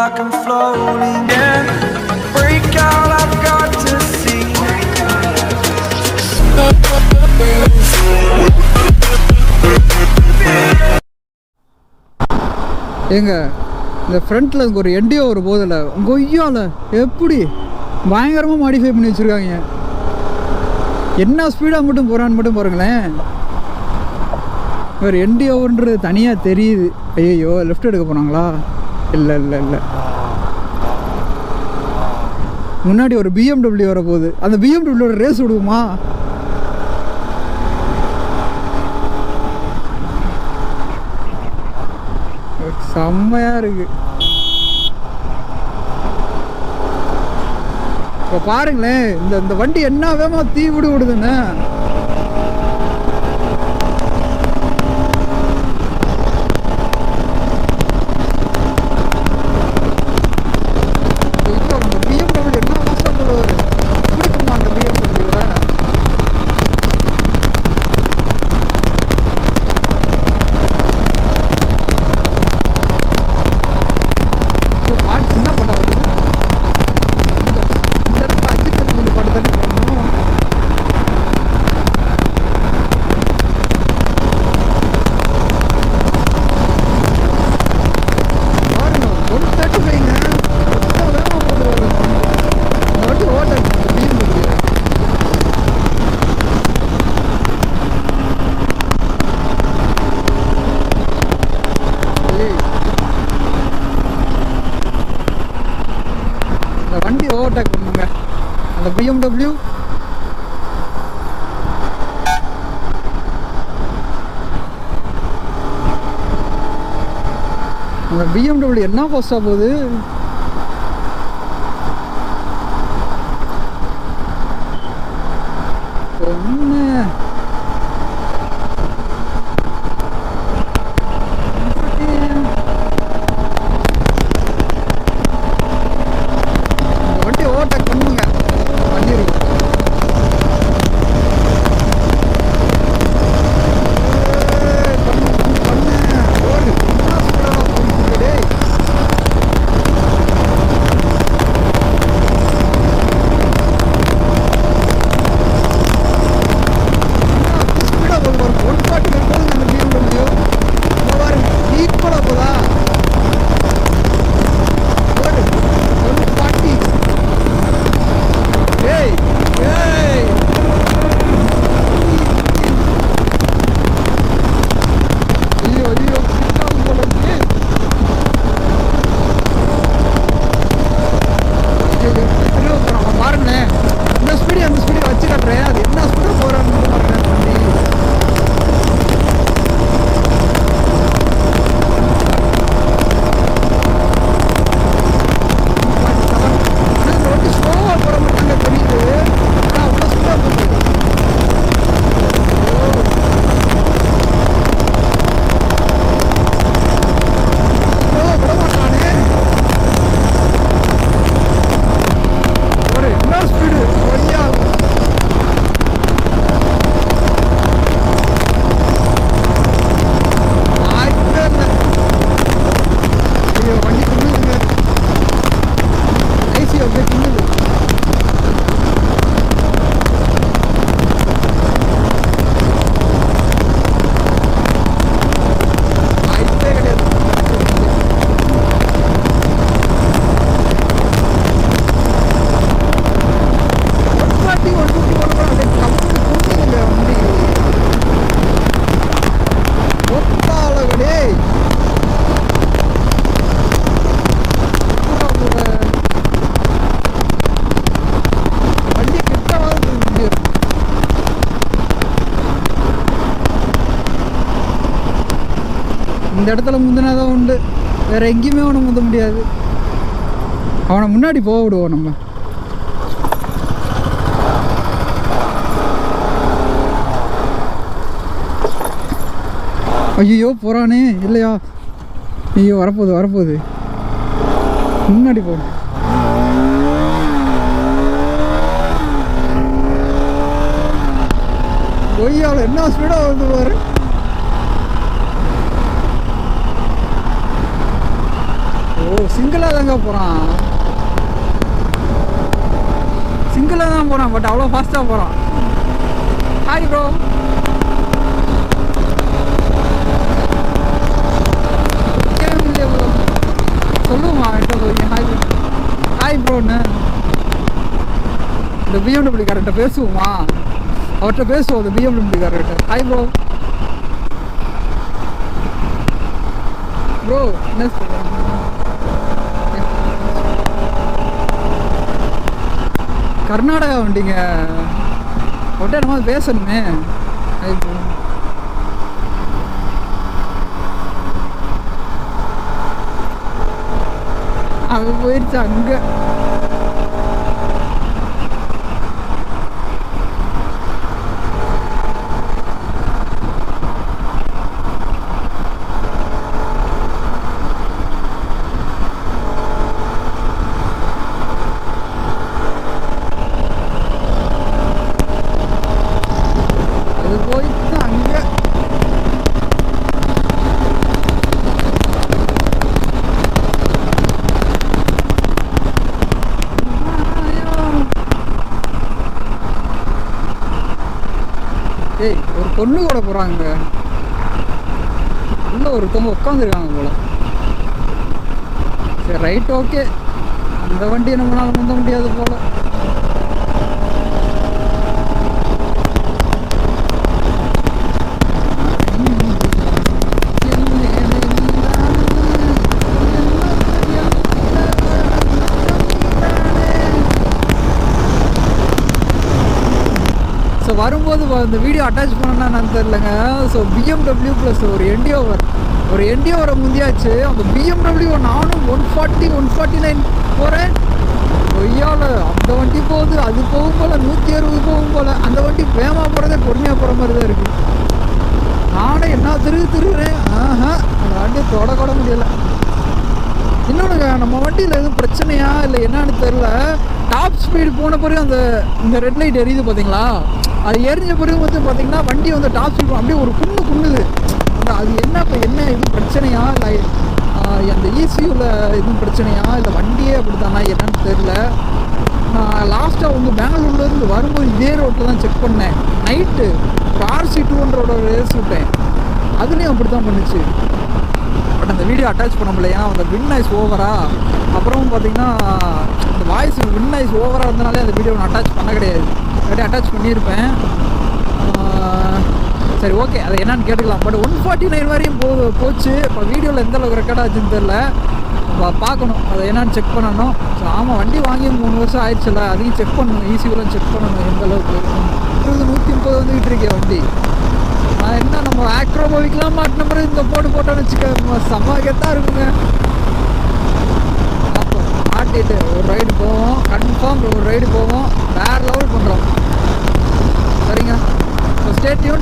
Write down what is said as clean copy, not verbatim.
like I'm floating. Yeah, break out, I've got to see. ஏங்க இந்த ஃப்ரண்ட்டில் ஒரு என்டிஓவர் போதில்ல கொய்யால எப்படி பயங்கரமாக மாடிஃபை பண்ணி வச்சுருக்காங்க. என்ன ஸ்பீடாக மட்டும் போகிறான்னு மட்டும் பாருங்களேன். ஒரு என்டிஓவர்ன்றது தனியாக தெரியுது. ஐயோ லெஃப்ட் எடுக்க போனாங்களா? இல்லை இல்லை இல்லை, முன்னாடி ஒரு BMW வர போகுது. அந்த BMW ரேஸ் விடுவோமா? செம்மையா இருக்கு. இப்போ பாருங்களேன், இந்த வண்டி என்ன வேகமா தீ விடுதுன்னு. வண்டி ஓவர்டேக் பண்ணுங்க அந்த BMW. அந்த BMW என்ன ஃபாஸ்டா போகுது. இந்த இடத்துல முந்தினாதான் உண்டு, வேற எங்கேயுமே அவனை முந்த முடியாது. அவனை முன்னாடி போக விடுவோம் நம்ம. ஐயோ போறானே இல்லையா? ஐயோ வரப்போகுது முன்னாடி போ. ஒய்யால என்ன ஸ்பீடா வந்து பாரு. ஓ சிங்கிளா சிங்கிளாக தாங்க போகிறான், சிங்கிளாக தான் போகிறான். பட் அவ்வளோ ஃபாஸ்ட்டாக போகிறான். Hi bro. சொல்லுவோமா என்கிட்ட போய் ஹாய் ஹாய் ப்ரோன்னு. இந்த BMW கார்கிட்ட பேசுவோமா, அவர்கிட்ட பேசுவோம். இந்த BMW கார்கிட்ட ஹாய் ப்ரோ. ப்ரோ என்ன சொல்கிறேன், கர்நாடகா வண்டிங்க, அவர்கிட்ட நம்ம பேசணுமே. Hi bro. அது போயிடுச்சு அங்கே. அது போயிடுச்சு அங்கே. ஏய் ஒரு பொண்ணு கூட போகிறாங்க, உள்ள ஒருத்தவங்க உட்காந்துருக்காங்க போல. சரி ரைட் ஓகே, அந்த வண்டியை நம்மளால முந்த முடியாது போல. ஸோ வரும்போது இந்த வீடியோ அட்டாச் பண்ணனா நான் தெரிலங்க. ஸோ BMW ப்ளஸ் ஒரு என்டியோவரை முந்தியாச்சு. அந்த BMW நானும் 140 149 போகிறேன். கொய்யால் அந்த வண்டி போகுது, அது போகும் போல் 160 போகும் போல். அந்த வண்டி வேகமாக போகிறதே பொறுமையாக போகிற மாதிரி தான் இருக்குது. நானே என்ன திருகிறேன். அந்த வண்டியை தொட முடியலை. இன்னொன்றுங்க, நம்ம வண்டியில் எதுவும் பிரச்சனையா இல்லை என்னன்னு தெரில. டாப் ஸ்பீடு போன பிறகு இந்த ரெட் லைட் எரியுது பார்த்தீங்களா, அது எரிஞ்ச பிறகு வந்து பார்த்தீங்கன்னா வண்டி வந்து டாப் ஸ்பீட் அப்படியே ஒரு குண்ணுது. அது என்ன இப்போ என்ன எதுவும் பிரச்சனையா இல்லை அந்த ECUவில் எதுவும் பிரச்சனையா இல்லை வண்டியே அப்படி தானா என்னன்னு தெரில. நான் லாஸ்ட்டாக வந்து பெங்களூர்லேருந்து வரும்போது இதே ரோட்டில் தான் செக் பண்ணேன். நைட்டு ஒரு RC 200 ரேஸ் விட்டேன், அதுலேயும் அப்படி தான் பண்ணுச்சு. பட் அந்த வீடியோ அட்டாச் பண்ண முடியல, ஏன்னா அந்த வின் நாய்ஸ் ஓவரா. அப்புறம் பார்த்தீங்கன்னா அந்த வாய்ஸ் வின் நாய்ஸ் ஓவராக இருந்தனாலே அந்த வீடியோ நான் அட்டாச் பண்ண கிடையாது, இல்லாட்டி அட்டாச் பண்ணியிருப்பேன். சரி ஓகே, அதை என்னன்னு கேட்டுக்கலாம். பட் 149 வரையும் போச்சு. இப்போ வீடியோவில் எந்த அளவுக்கு ரெக்கார்ட் ஆச்சுன்னு தெரில, பார்க்கணும், அதை என்னன்னு செக் பண்ணணும். ஸோ ஆமாம், வண்டி வாங்கி 3 வருஷம் ஆயிடுச்சுல்ல, அதையும் செக் பண்ணணும், ECUலாம் செக் பண்ணணும் எந்த அளவுக்கு. 130 வந்துக்கிட்டு இருக்கேன் வண்டி. நான் என்ன நம்ம ஆக்ரோபோவிக்கெலாம் மாட்டின பிறகு இந்த போட்டோன்னு வச்சுக்க சமாகத்தான் இருக்குங்க. அப்போ மாட்டிட்டு ஒரு ரைடு போவோம், கன்ஃபார்ம் ஒரு ரைடு போவோம், வேறு லெவல் பண்ணுறோம். சரிங்க, ஸோ ஸ்டே டியூன்.